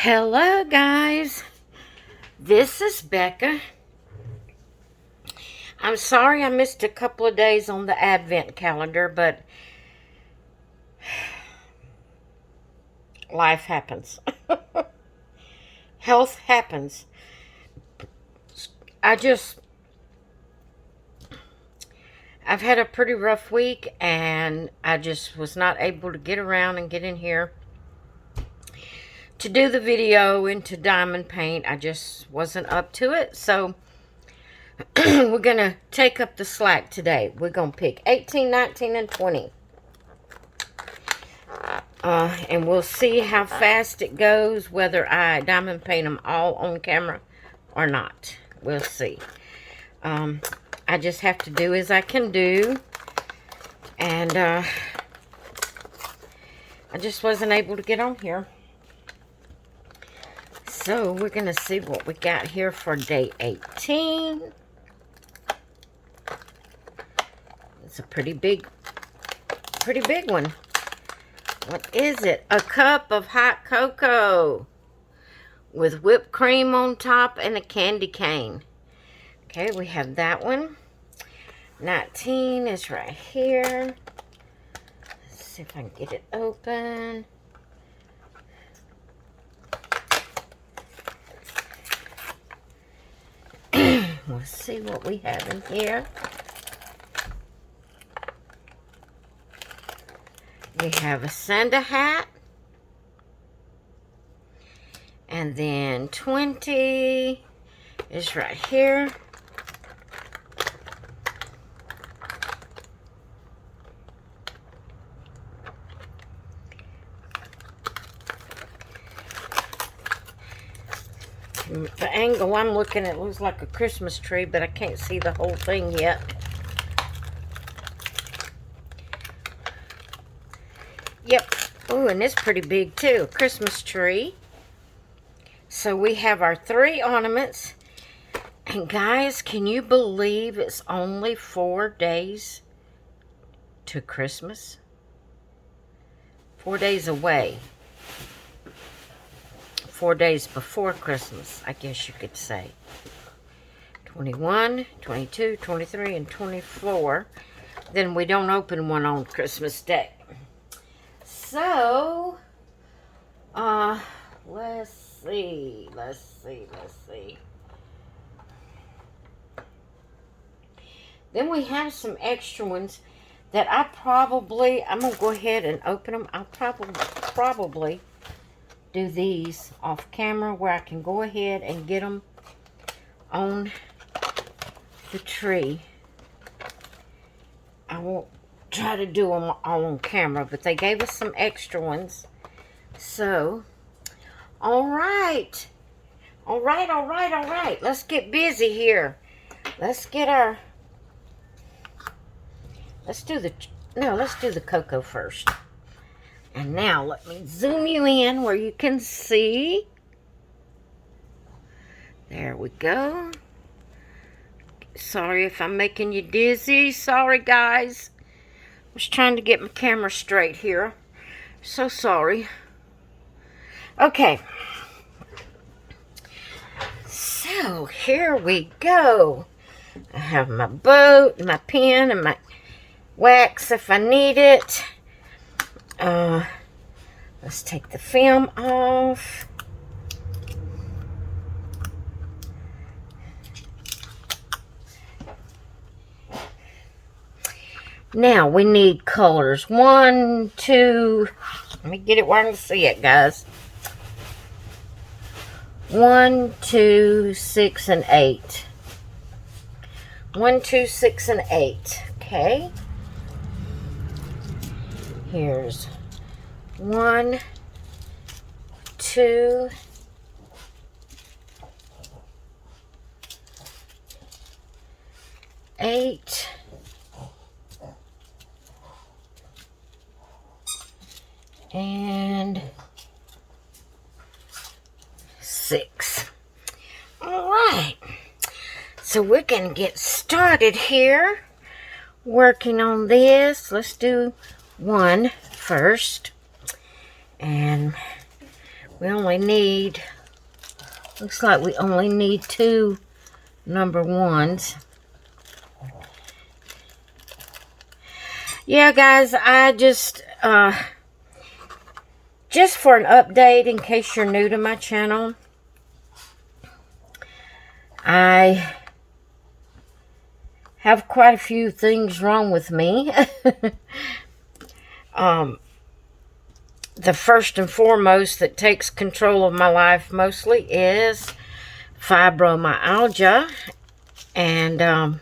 Hello guys, this is Becca. I'm sorry I missed a couple of days on the advent calendar, but life happens. Health happens. I've had a pretty rough week, and I just was not able to get around and get in here to do the video into diamond paint. I just wasn't up to it, so we're going to take up the slack today. We're going to pick 18, 19, and 20. And we'll see how fast it goes, whether I diamond paint them all on camera or not. We'll see. I just have to do as I can do. And I just wasn't able to get on here. So we're going to see what we got here for day 18. It's a pretty big one. What is it? A cup of hot cocoa with whipped cream on top and a candy cane. Okay, we have that one. 19 is right here. Let's see if I can get it open. We'll see what we have in here. We have a Santa hat. And then 20 is right here. The angle I'm looking at looks like a Christmas tree, but I can't see the whole thing yet. Yep. Oh, and it's pretty big too. A Christmas tree. So we have our 3 ornaments. And guys, can you believe it's only 4 days to Christmas? 4 days away. 4 days before Christmas, I guess you could say. 21, 22, 23, and 24. Then we don't open one on Christmas Day. So, let's see. Then we have some extra ones that I'm going to go ahead and open them. I'll probably do these off camera where I can go ahead and get them on the tree. I won't try to do them all on camera, but they gave us some extra ones. So, all right. Let's get busy here. Let's do the cocoa first. And now let me zoom you in where you can see. There we go. Sorry if I'm making you dizzy. Sorry, guys. I was trying to get my camera straight here. So sorry. Okay. So, here we go. I have my boat, my pen, and my wax if I need it. Let's take the film off. Now we need colors. 1, 2. Let me get it where I can see it, guys. 1, 2, 6, and 8. 1, 2, 6, and 8. Okay. Here's 1, 2, 8, and 6. All right. So we're going to get started here working on this. Let's do 1 first. And We only need, looks like we only need 2 number 1s. Yeah, guys, I just for an update, in case you're new to my channel, I have quite a few things wrong with me. The first and foremost that takes control of my life mostly is fibromyalgia. And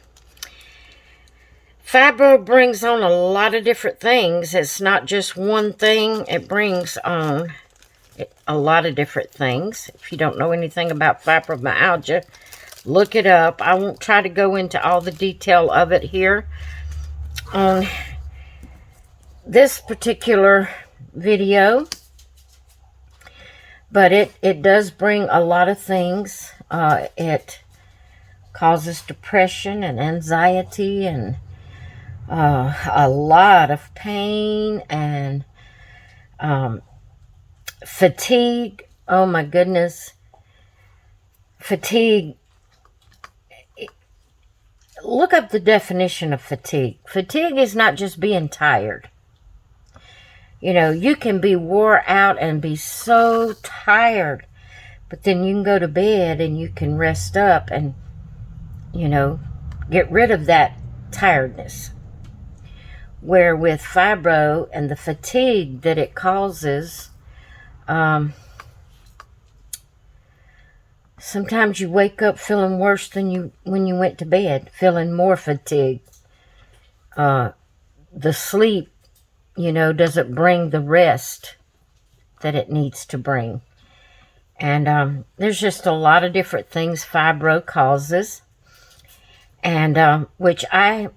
fibro brings on a lot of different things. It's not just one thing. It brings on a lot of different things. If you don't know anything about fibromyalgia, look it up. I won't try to go into all the detail of it here on this particular video, but it does bring a lot of things. It causes depression and anxiety and a lot of pain and fatigue. Oh my goodness. Fatigue. Look up the definition of fatigue. Fatigue is not just being tired. You know, you can be wore out and be so tired, but then you can go to bed and you can rest up and, you know, get rid of that tiredness. Where with fibro and the fatigue that it causes, sometimes you wake up feeling worse than when you went to bed, feeling more fatigued. The sleep, you know, doesn't bring the rest that it needs to bring. And there's just a lot of different things fibro causes. And which I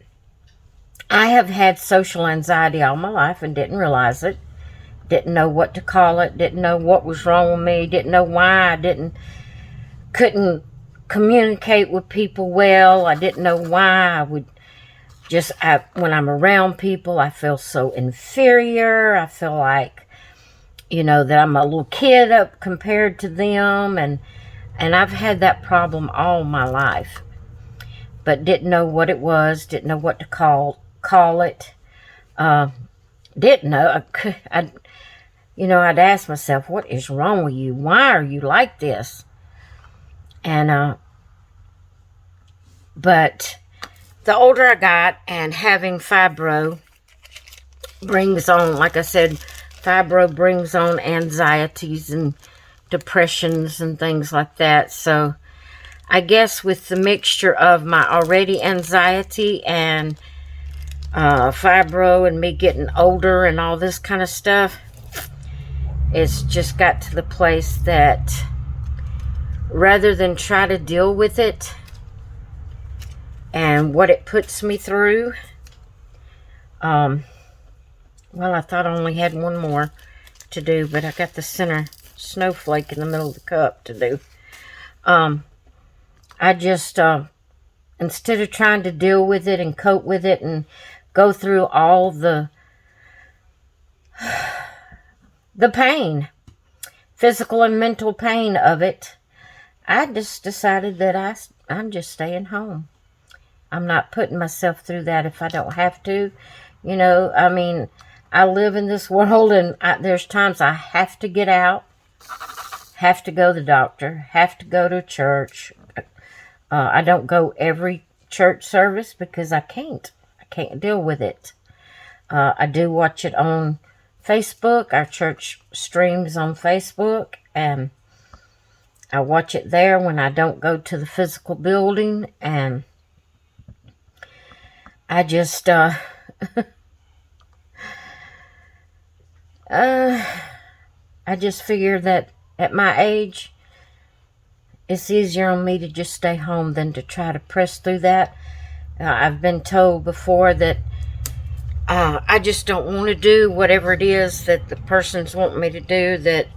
have had social anxiety all my life and didn't realize it. Didn't know what to call it. Didn't know what was wrong with me. Didn't know why I couldn't communicate with people well. I didn't know why I would when I'm around people, I feel so inferior. I feel like, you know, that I'm a little kid up compared to them. And I've had that problem all my life. But didn't know what it was. Didn't know what to call it. Didn't know. I'd ask myself, what is wrong with you? Why are you like this? And, but the older I got, and having fibro brings on, like I said, fibro brings on anxieties and depressions and things like that. So I guess with the mixture of my already anxiety and fibro and me getting older and all this kind of stuff, it's just got to the place that rather than try to deal with it and what it puts me through, well, I thought I only had one more to do, but I got the center snowflake in the middle of the cup to do. I just, instead of trying to deal with it and cope with it and go through all the pain, physical and mental pain of it, I just decided that I'm just staying home. I'm not putting myself through that if I don't have to. You know, I mean, I live in this world, and there's times I have to get out, have to go to the doctor, have to go to church. I don't go every church service because I can't deal with it. I do watch it on Facebook. Our church streams on Facebook, and I watch it there when I don't go to the physical building. And I just, I just figure that at my age, it's easier on me to just stay home than to try to press through that. I've been told before that I just don't want to do whatever it is that the person's wanting me to do, that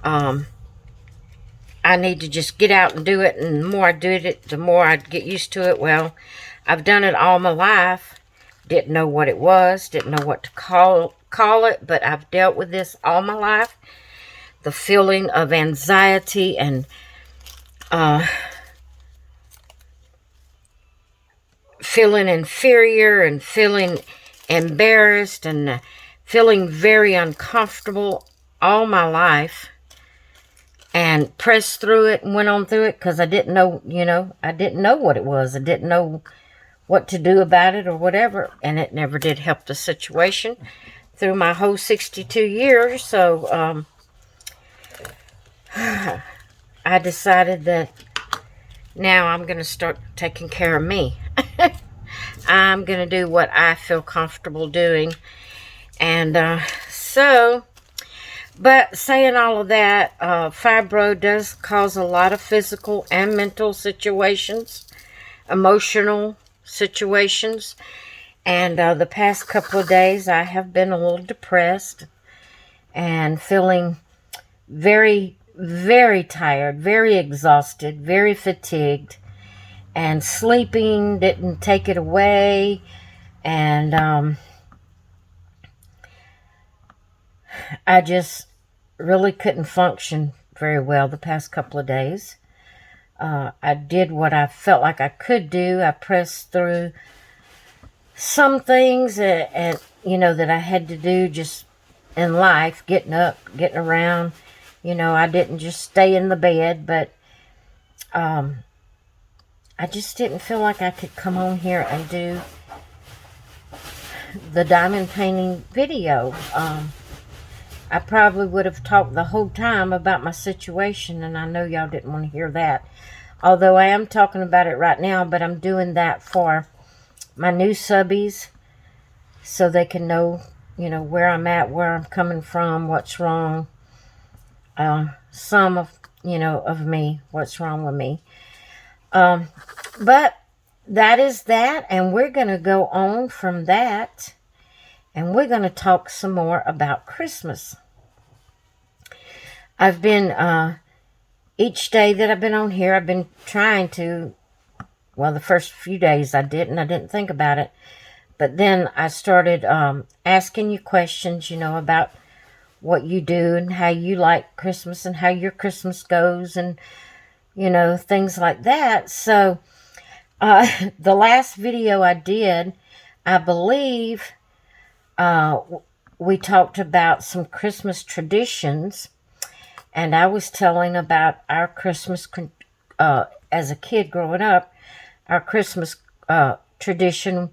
I need to just get out and do it, and the more I do it, the more I get used to it. Well, I've done it all my life. Didn't know what it was, didn't know what to call it, but I've dealt with this all my life. the feeling of anxiety and feeling inferior and feeling embarrassed and feeling very uncomfortable all my life, and pressed through it and went on through it because I didn't know, I didn't know what it was. I didn't know what to do about it or whatever, and it never did help the situation through my whole 62 years. So I decided that now I'm going to start taking care of me. I'm going to do what I feel comfortable doing. And but saying all of that, fibro does cause a lot of physical and mental situations, emotional situations. And the past couple of days, I have been a little depressed and feeling very, very tired, very exhausted, very fatigued. And sleeping didn't take it away. And I just really couldn't function very well the past couple of days. I did what I felt like I could do. I pressed through some things that I had to do just in life, getting up, getting around. I didn't just stay in the bed, but I just didn't feel like I could come on here and do the diamond painting video. I probably would have talked the whole time about my situation, and I know y'all didn't want to hear that. Although I am talking about it right now, but I'm doing that for my new subbies so they can know, where I'm at, where I'm coming from, what's wrong. Some of, of me, what's wrong with me. But that is that, and we're going to go on from that, and we're going to talk some more about Christmas. I've been, each day that I've been on here, I've been trying to, well, the first few days I didn't think about it, but then I started asking you questions, about what you do and how you like Christmas and how your Christmas goes and, things like that. So, the last video I did, I believe, we talked about some Christmas traditions, and I was telling about our Christmas, as a kid growing up, our Christmas tradition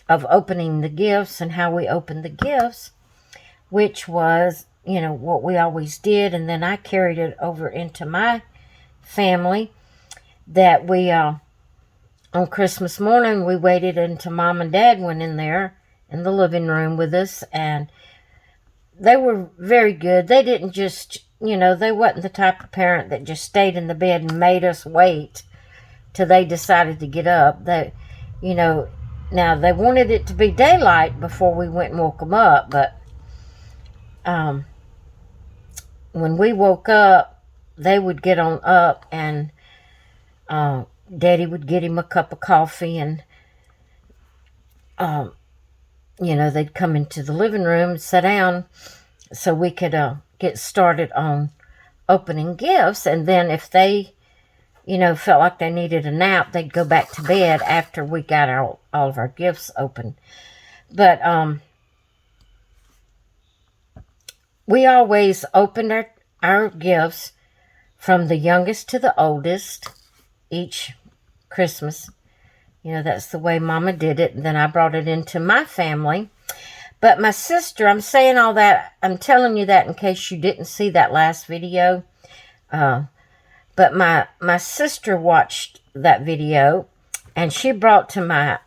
of opening the gifts and how we opened the gifts, which was, what we always did. And then I carried it over into my family, that we, on Christmas morning, we waited until Mom and Dad went in there in the living room with us, and they were very good. They didn't just, they wasn't the type of parent that just stayed in the bed and made us wait till they decided to get up. They, now they wanted it to be daylight before we went and woke them up, but when we woke up, they would get on up, and Daddy would get him a cup of coffee, and they'd come into the living room and sit down so we could get started on opening gifts. And then if they, felt like they needed a nap, they'd go back to bed after we got all of our gifts open. But we always opened our gifts from the youngest to the oldest each Christmas. That's the way Mama did it. And then I brought it into my family. But my sister, I'm saying all that, I'm telling you that in case you didn't see that last video. But my sister watched that video, and she brought to my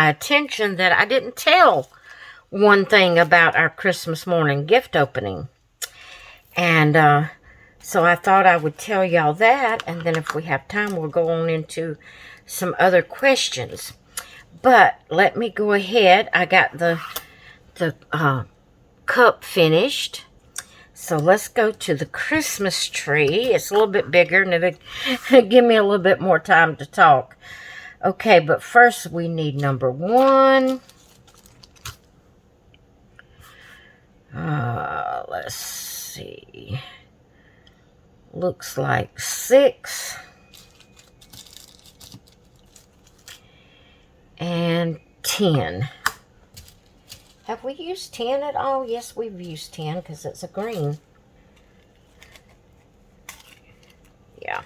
attention that I didn't tell one thing about our Christmas morning gift opening. And so I thought I would tell y'all that, and then if we have time, we'll go on into some other questions. But let me go ahead. I got the cup finished. So let's go to the Christmas tree. It's a little bit bigger, and it'll give me a little bit more time to talk. Okay, but first we need number one. Let's see. Looks like 6. And 10. Have we used 10 at all? Yes, we've used 10 because it's a green. Yeah.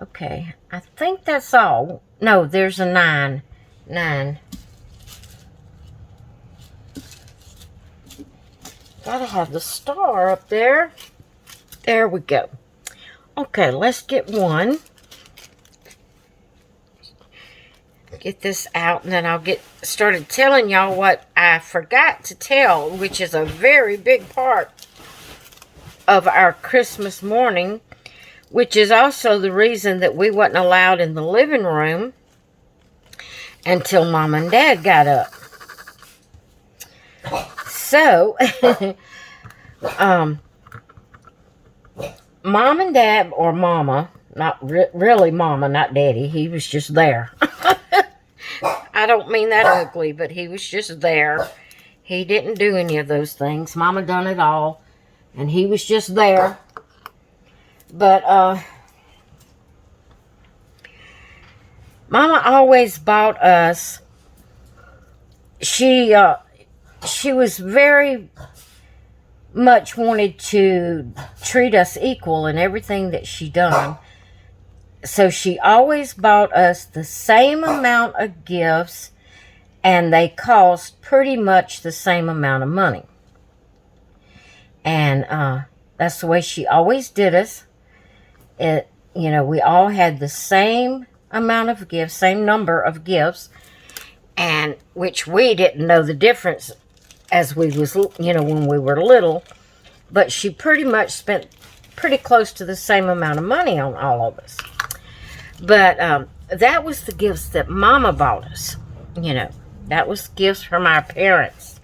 Okay, I think that's all. No, there's a 9. 9. Gotta have the star up there. There we go. Okay, let's get one. Get this out, and then I'll get started telling y'all what I forgot to tell, which is a very big part of our Christmas morning, which is also the reason that we wasn't allowed in the living room until Mom and Dad got up. So, Mom and Dad, or Mama, not really Mama, not Daddy, he was just there. I don't mean that ugly, but he was just there. He didn't do any of those things. Mama done it all, and he was just there. But, Mama always bought us, she was very much wanted to treat us equal in everything that she done. So she always bought us the same amount of gifts, and they cost pretty much the same amount of money. And that's the way she always did us. We all had the same amount of gifts, same number of gifts, and which we didn't know the difference as we was, when we were little. But she pretty much spent pretty close to the same amount of money on all of us. But that was the gifts that Mama bought us. That was gifts from our parents.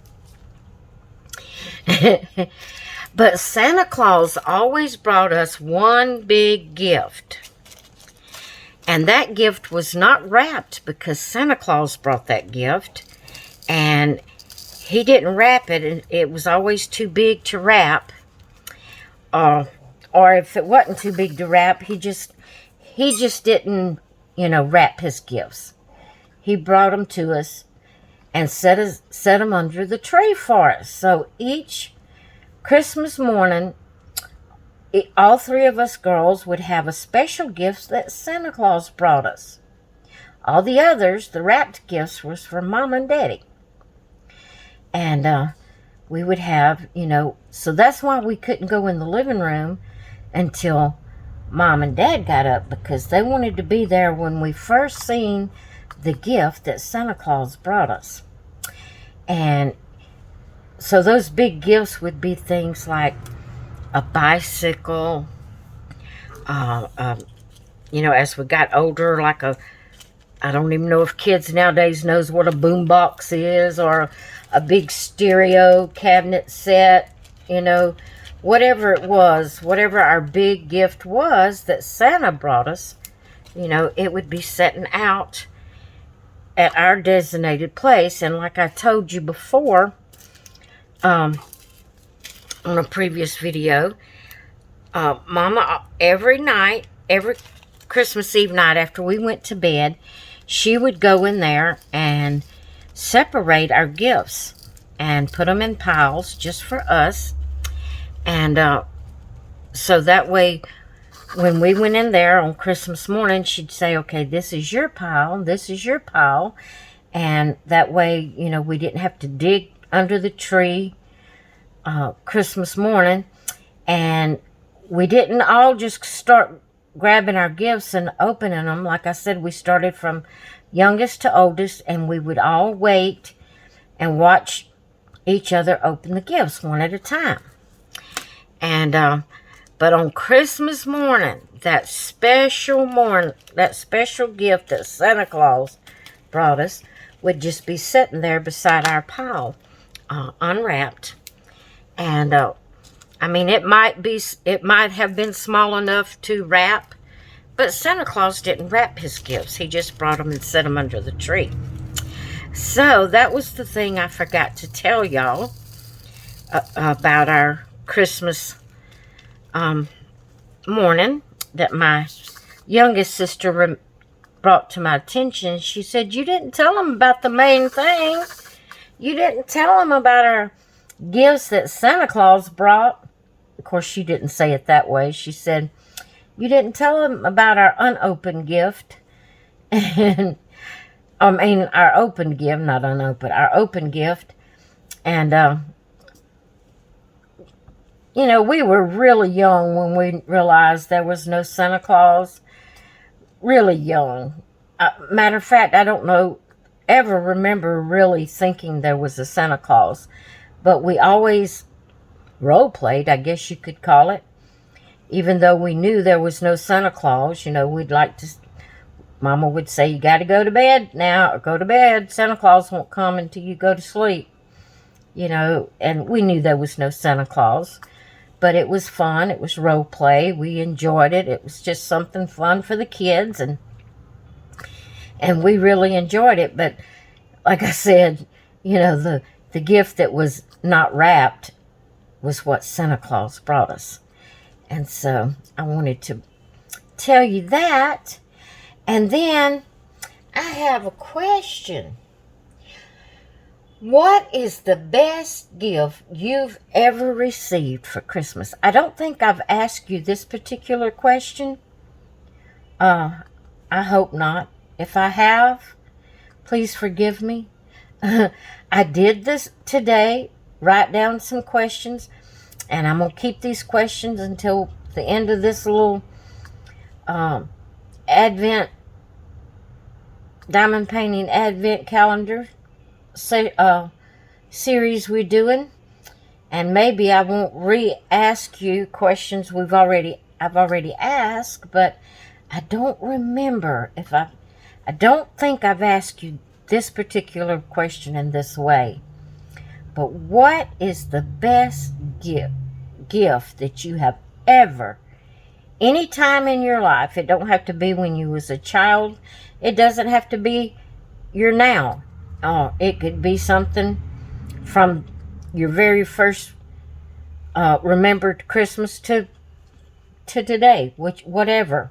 But Santa Claus always brought us one big gift. And that gift was not wrapped because Santa Claus brought that gift. And he didn't wrap it. And it was always too big to wrap. Or if it wasn't too big to wrap, he just didn't, wrap his gifts. He brought them to us and set them under the tree for us. So each Christmas morning, all 3 of us girls would have a special gift that Santa Claus brought us. All the others, the wrapped gifts, was for Mom and Daddy. And we would have, so that's why we couldn't go in the living room until Mom and Dad got up, because they wanted to be there when we first seen the gift that Santa Claus brought us. And so those big gifts would be things like a bicycle, as we got older, like I don't even know if kids nowadays knows what a boombox is, or a big stereo cabinet set, whatever it was, whatever our big gift was that Santa brought us, it would be setting out at our designated place. And like I told you before, on a previous video, Mama, every Christmas Eve night after we went to bed, she would go in there and separate our gifts and put them in piles just for us. And so that way, when we went in there on Christmas morning, she'd say, okay, this is your pile, this is your pile. And that way, we didn't have to dig under the tree Christmas morning. And we didn't all just start grabbing our gifts and opening them. Like I said, we started from youngest to oldest, and we would all wait and watch each other open the gifts one at a time. And but on Christmas morning, that special gift that Santa Claus brought us would just be sitting there beside our pile, unwrapped. And it might have been small enough to wrap, but Santa Claus didn't wrap his gifts. He just brought them and set them under the tree. So that was the thing I forgot to tell y'all about our Christmas morning that my youngest sister brought to my attention. She said, "You didn't tell them about the main thing. You didn't tell them about our gifts that Santa Claus brought." Of course, she didn't say it that way. She said, "You didn't tell them about our unopened gift." And I mean, our open gift, not unopened, our open gift. And, you know, we were really young when we realized there was no Santa Claus. Really young. Matter of fact, I don't ever remember really thinking there was a Santa Claus. But we always role-played, I guess you could call it. Even though we knew there was no Santa Claus, you know, we'd like to... Mama would say, "You got to go to bed now, or go to bed. Santa Claus won't come until you go to sleep." You know, and we knew there was no Santa Claus. But it was fun. It was role play. We enjoyed it. It was just something fun for the kids. And we really enjoyed it. But like I said, you know, the gift that was not wrapped was what Santa Claus brought us. And so I wanted to tell you that. And then I have a question. What is the best gift you've ever received for Christmas? I don't think I've asked you this particular question. I hope not. If I have, please forgive me. I did this today, write down some questions, and I'm going to keep these questions until the end of this little Advent, diamond painting Advent calendar series we're doing. And maybe I won't re-ask you questions I've already asked, but I don't remember if I don't think I've asked you this particular question in this way. But what is the best gift that you have ever, any time in your life? It don't have to be when you was a child. It doesn't have to be your now. It could be something from your very first remembered Christmas to today, whatever.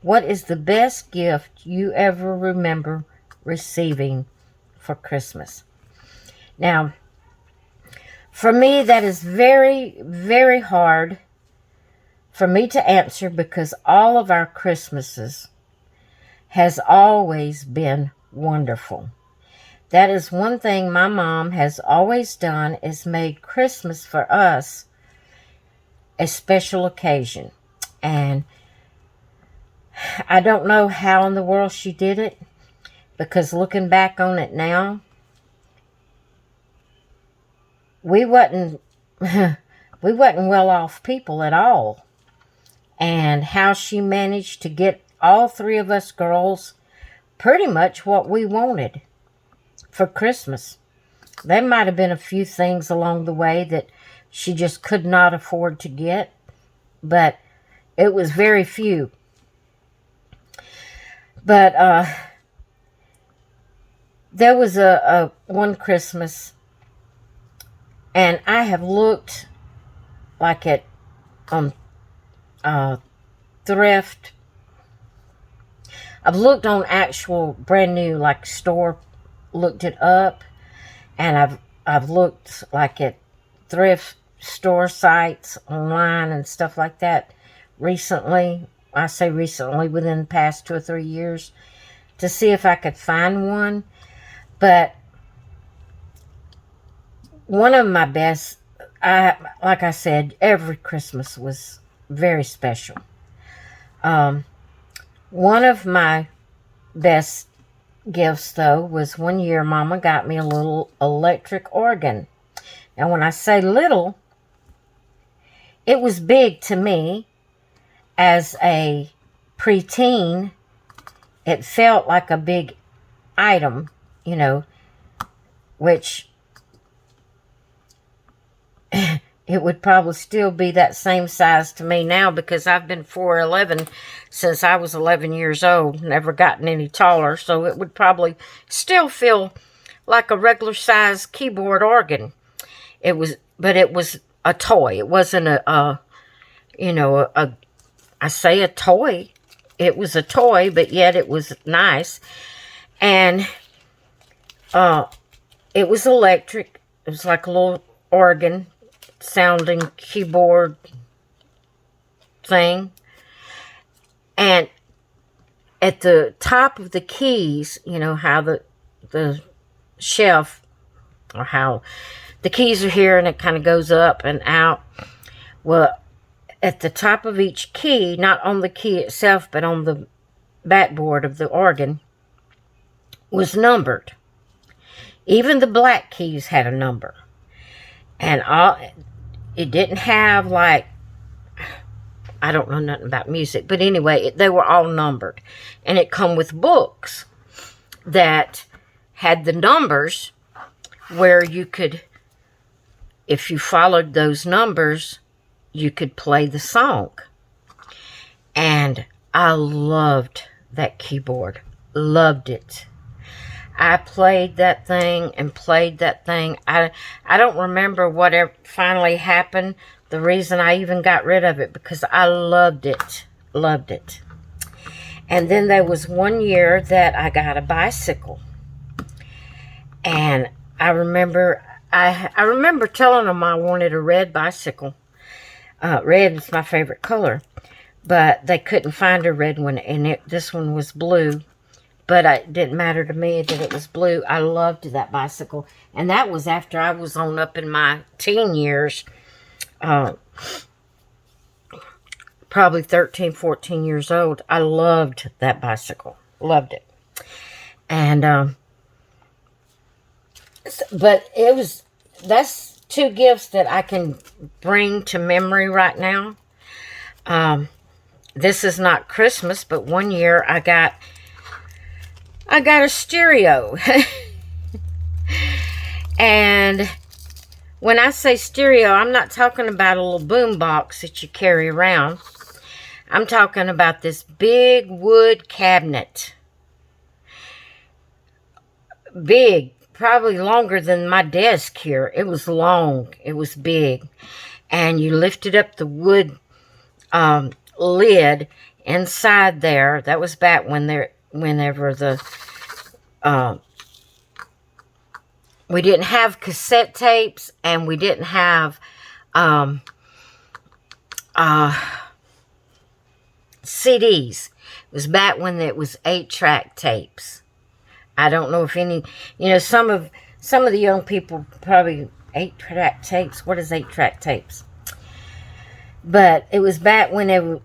What is the best gift you ever remember receiving for Christmas? Now, for me, that is very, very hard for me to answer, because all of our Christmases has always been wonderful. That is one thing my mom has always done, is made Christmas for us a special occasion. And I don't know how in the world she did it, because looking back on it now, we wasn't well-off people at all. And how she managed to get all three of us girls pretty much what we wanted for Christmas. There might have been a few things along the way that she just could not afford to get, but it was very few. But there was a one Christmas, and I have looked like at thrift. I've looked on actual brand new like store, looked it up, and I've looked like at thrift store sites online and stuff like that recently. I say recently, within the past 2 or 3 years, to see if I could find one. But one of my best, like I said, every Christmas was very special. One of my best gifts, though, was one year Mama got me a little electric organ. Now, when I say little, it was big to me. As a preteen, it felt like a big item, you know, which it would probably still be that same size to me now, because I've been 4'11" since I was 11 years old, never gotten any taller, so it would probably still feel like a regular size keyboard organ. But it was a toy. It wasn't you know, I say a toy. It was a toy, but yet it was nice. And it was electric. It was like a little organ sounding keyboard thing. And at the top of the keys, you know, how the shelf, or how the keys are here and it kind of goes up and out. Well, at the top of each key, not on the key itself, but on the backboard of the organ, was numbered. Even the black keys had a number. And it didn't have, like, I don't know nothing about music, but anyway, they were all numbered. And it come with books that had the numbers where you could, if you followed those numbers, you could play the song. And I loved that keyboard. Loved it. I played that thing and played that thing. I don't remember what finally happened. The reason I even got rid of it, because I loved it. Loved it. And then there was one year that I got a bicycle. And I remember telling them I wanted a red bicycle. Red is my favorite color. But they couldn't find a red one, and this one was blue. But it didn't matter to me that it was blue. I loved that bicycle. And that was after I was up in my teen years. Probably 13, 14 years old. I loved that bicycle. Loved it. And, but that's two gifts that I can bring to memory right now. This is not Christmas, but one year I got a stereo. And when I say stereo, I'm not talking about a little boom box that you carry around. I'm talking about this big wood cabinet. Big, probably longer than my desk here. It was long. It was big. And you lifted up the wood lid inside there. That was back whenever the we didn't have cassette tapes, and we didn't have CDs. It was back when it was 8-track tapes. I don't know if any, some of the young people probably 8-track tapes. What is 8-track tapes? But it was back when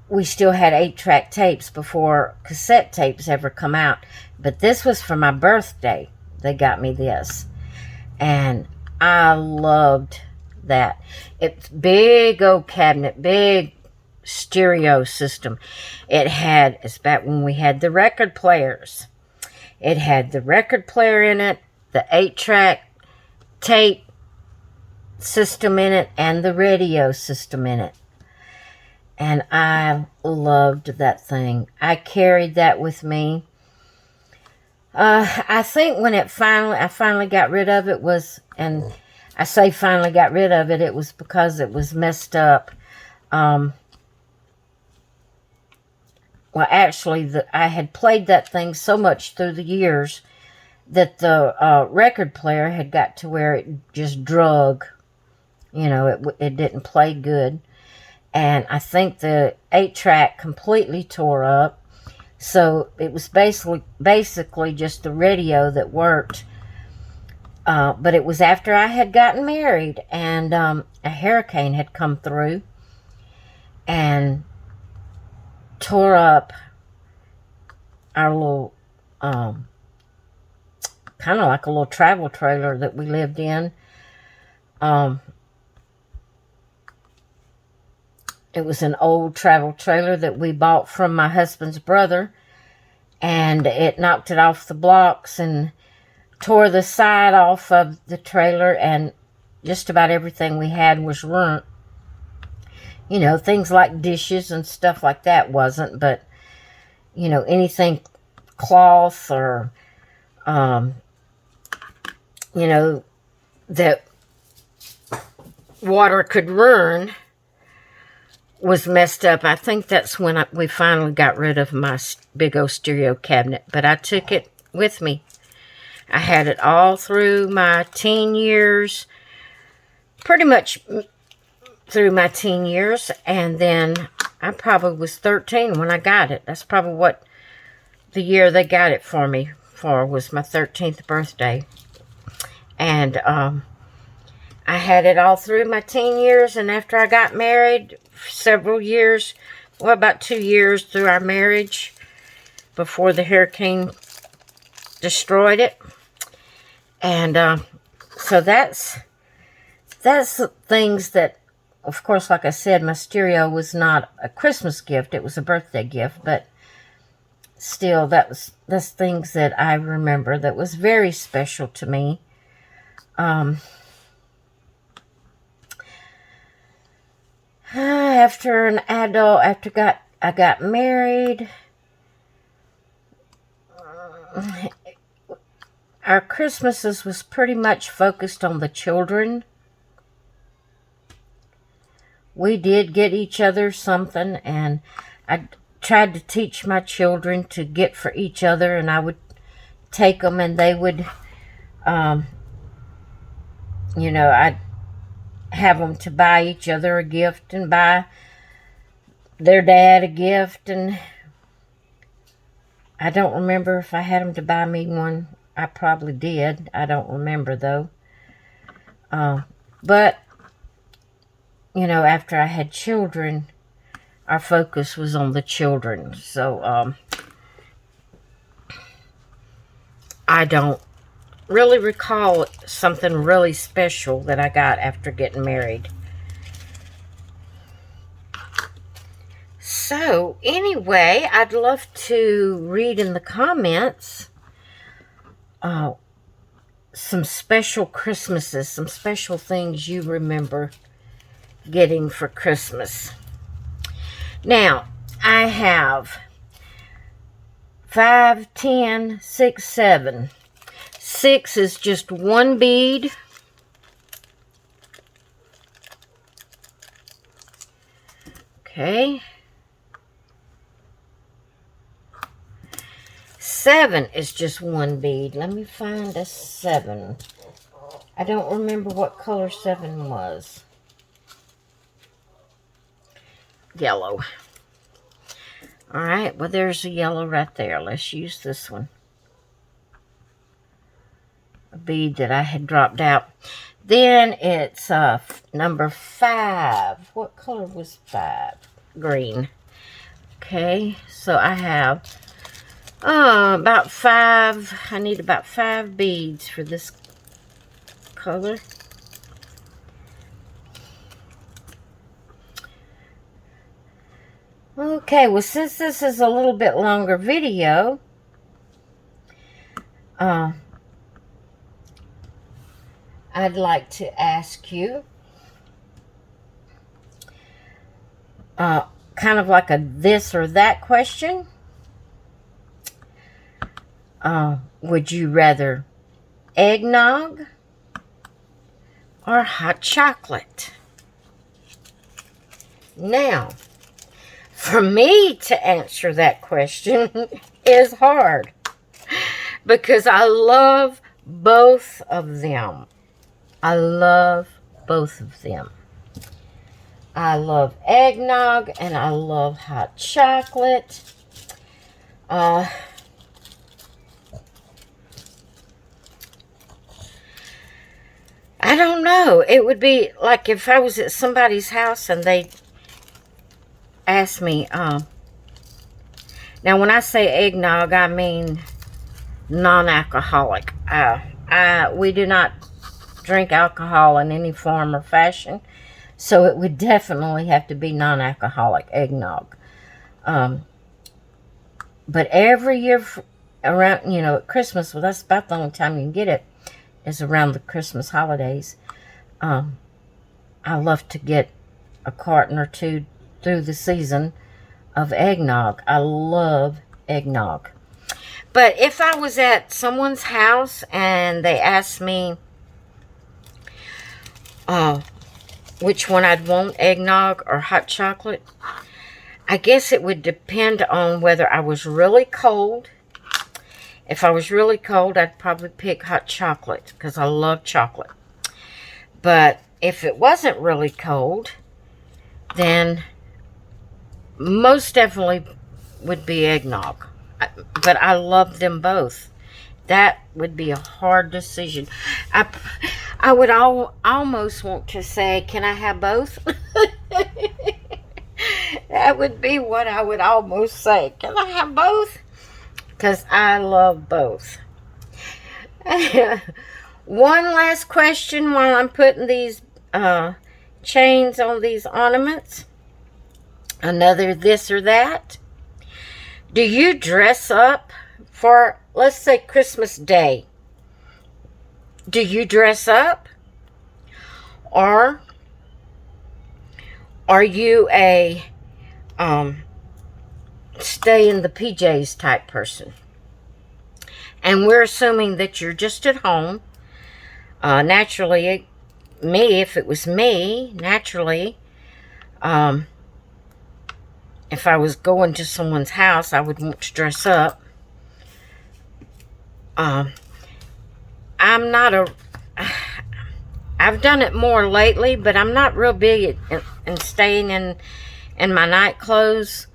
we still had 8-track tapes before cassette tapes ever come out. But this was for my birthday. They got me this. And I loved that. It's big old cabinet, big stereo system. It's back when we had the record players. It had the record player in it, the 8-track tape system in it, and the radio system in it. And I loved that thing. I carried that with me. I think when I finally got rid of it and I say finally got rid of it, it was because it was messed up. Well, actually, I had played that thing so much through the years that the record player had got to where it just drug. It didn't play good. And I think the 8-track completely tore up. So it was basically just the radio that worked. But it was after I had gotten married, and a hurricane had come through and tore up our little, kind of like a little travel trailer that we lived in. It was an old travel trailer that we bought from my husband's brother, and it knocked it off the blocks and tore the side off of the trailer, and just about everything we had was ruined. Things like dishes and stuff like that wasn't, but, anything cloth or, that water could run was messed up. I think that's when we finally got rid of my big old stereo cabinet. But I took it with me. I had it all through my teen years. Pretty much through my teen years. And then I probably was 13 when I got it. That's probably what the year they got it for me for, was my 13th birthday. And I had it all through my teen years, and after I got married, several years, well, about 2 years through our marriage, before the hurricane destroyed it. And so that's the things that, of course, like I said, my stereo was not a Christmas gift, it was a birthday gift, but still, that's things that I remember that was very special to me. After I got married, our Christmases was pretty much focused on the children. We did get each other something, and I tried to teach my children to get for each other, and I would take them, and they would, you know, I'd have them to buy each other a gift and buy their dad a gift. And I don't remember if I had them to buy me one. I probably did. I don't remember, though. But, you know, after I had children, our focus was on the children. So, I don't really recall something really special that I got after getting married. So, anyway, I'd love to read in the comments some special Christmases, some special things you remember getting for Christmas. Now, I have 5, 10, 6, 7. 6 is just one bead. Okay. 7 is just one bead. Let me find a 7. I don't remember what color 7 was. Yellow. Alright, well, there's a yellow right there. Let's use this one. A bead that I had dropped out. Then it's number 5. What color was 5? Green. Okay, so I have about 5. I need about 5 beads for this color. Okay, well, since this is a little bit longer video, I'd like to ask you kind of like a this or that question. Would you rather eggnog or hot chocolate? Now, for me to answer that question is hard because I love both of them. I love both of them. I love eggnog and I love hot chocolate. I don't know. It would be like if I was at somebody's house and they asked me, now when I say eggnog, I mean non-alcoholic. We do not drink alcohol in any form or fashion, so it would definitely have to be non-alcoholic eggnog. But every year around, you know, at Christmas, well, that's about the only time you can get it, is around the Christmas holidays. I love to get a carton or two through the season of eggnog. I love eggnog. But if I was at someone's house and they asked me, which one I'd want, eggnog or hot chocolate. I guess it would depend on whether I was really cold. If I was really cold, I'd probably pick hot chocolate because I love chocolate. But if it wasn't really cold, then most definitely would be eggnog. But I love them both. That would be a hard decision. I would almost want to say, can I have both? That would be what I would almost say. Can I have both? Because I love both. One last question while I'm putting these chains on these ornaments. Another this or that. Do you dress up for, let's say, Christmas Day? Do you dress up? Or are you a stay in the PJs type person? And we're assuming that you're just at home. Naturally, if it was me, naturally, if I was going to someone's house, I would want to dress up. I'm not I've done it more lately, but I'm not real big in staying in my night clothes.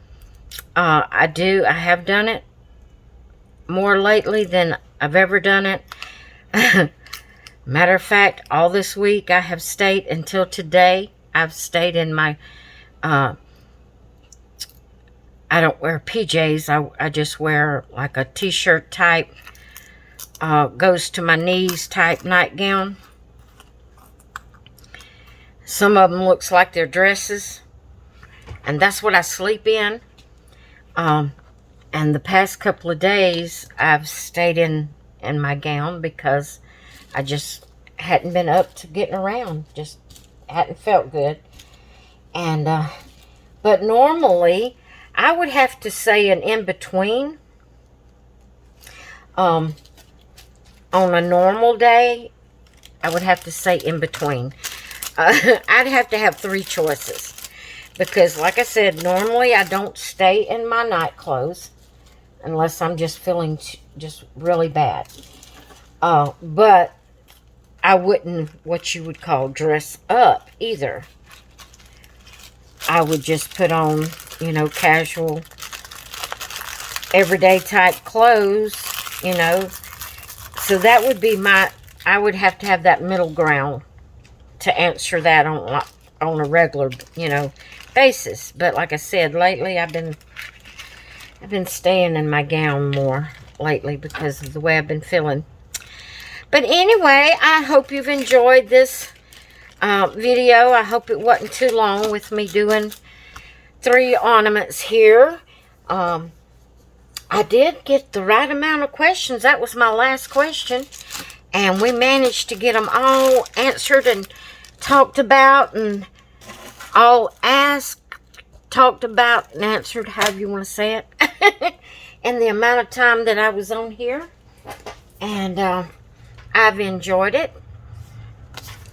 I have done it more lately than I've ever done it. Matter of fact, all this week I have stayed until today. I've stayed in my, I don't wear PJs. I just wear like a t-shirt type, goes to my knees type nightgown. Some of them looks like they're dresses. And that's what I sleep in. And the past couple of days, I've stayed in my gown because I just hadn't been up to getting around. Just hadn't felt good. And, but normally, I would have to say an in-between. On a normal day, I would have to say in-between. I'd have to have 3 choices. Because, like I said, normally I don't stay in my night clothes unless I'm just feeling just really bad. But I wouldn't, what you would call, dress up either. I would just put on, you know, casual, everyday type clothes, you know. So that would be I would have to have that middle ground to answer that on a regular, you know, basis. But like I said, lately I've been staying in my gown more lately because of the way I've been feeling. But anyway, I hope you've enjoyed this video. I hope it wasn't too long with me doing 3 ornaments here. I did get the right amount of questions. That was my last question. And we managed to get them all answered and talked about and all asked, talked about and answered, however you want to say it. And the amount of time that I was on here. And I've enjoyed it.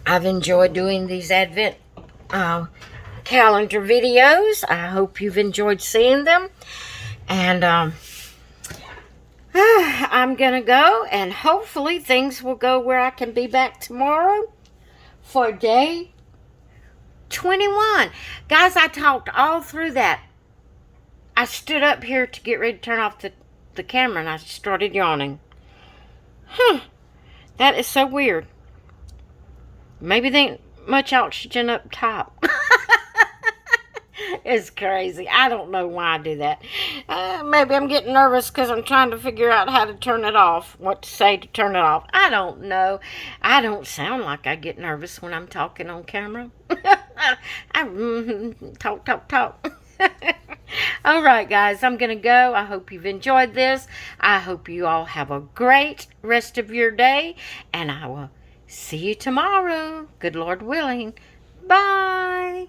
I've enjoyed doing these Advent calendar videos. I hope you've enjoyed seeing them. And I'm going to go, and hopefully things will go where I can be back tomorrow for day 21. Guys, I talked all through that. I stood up here to get ready to turn off the camera, and I started yawning. That is so weird. Maybe there ain't much oxygen up top. It's crazy. I don't know why I do that. Maybe I'm getting nervous because I'm trying to figure out how to turn it off. What to say to turn it off. I don't know. I don't sound like I get nervous when I'm talking on camera. I talk. All right, guys. I'm going to go. I hope you've enjoyed this. I hope you all have a great rest of your day. And I will see you tomorrow. Good Lord willing. Bye.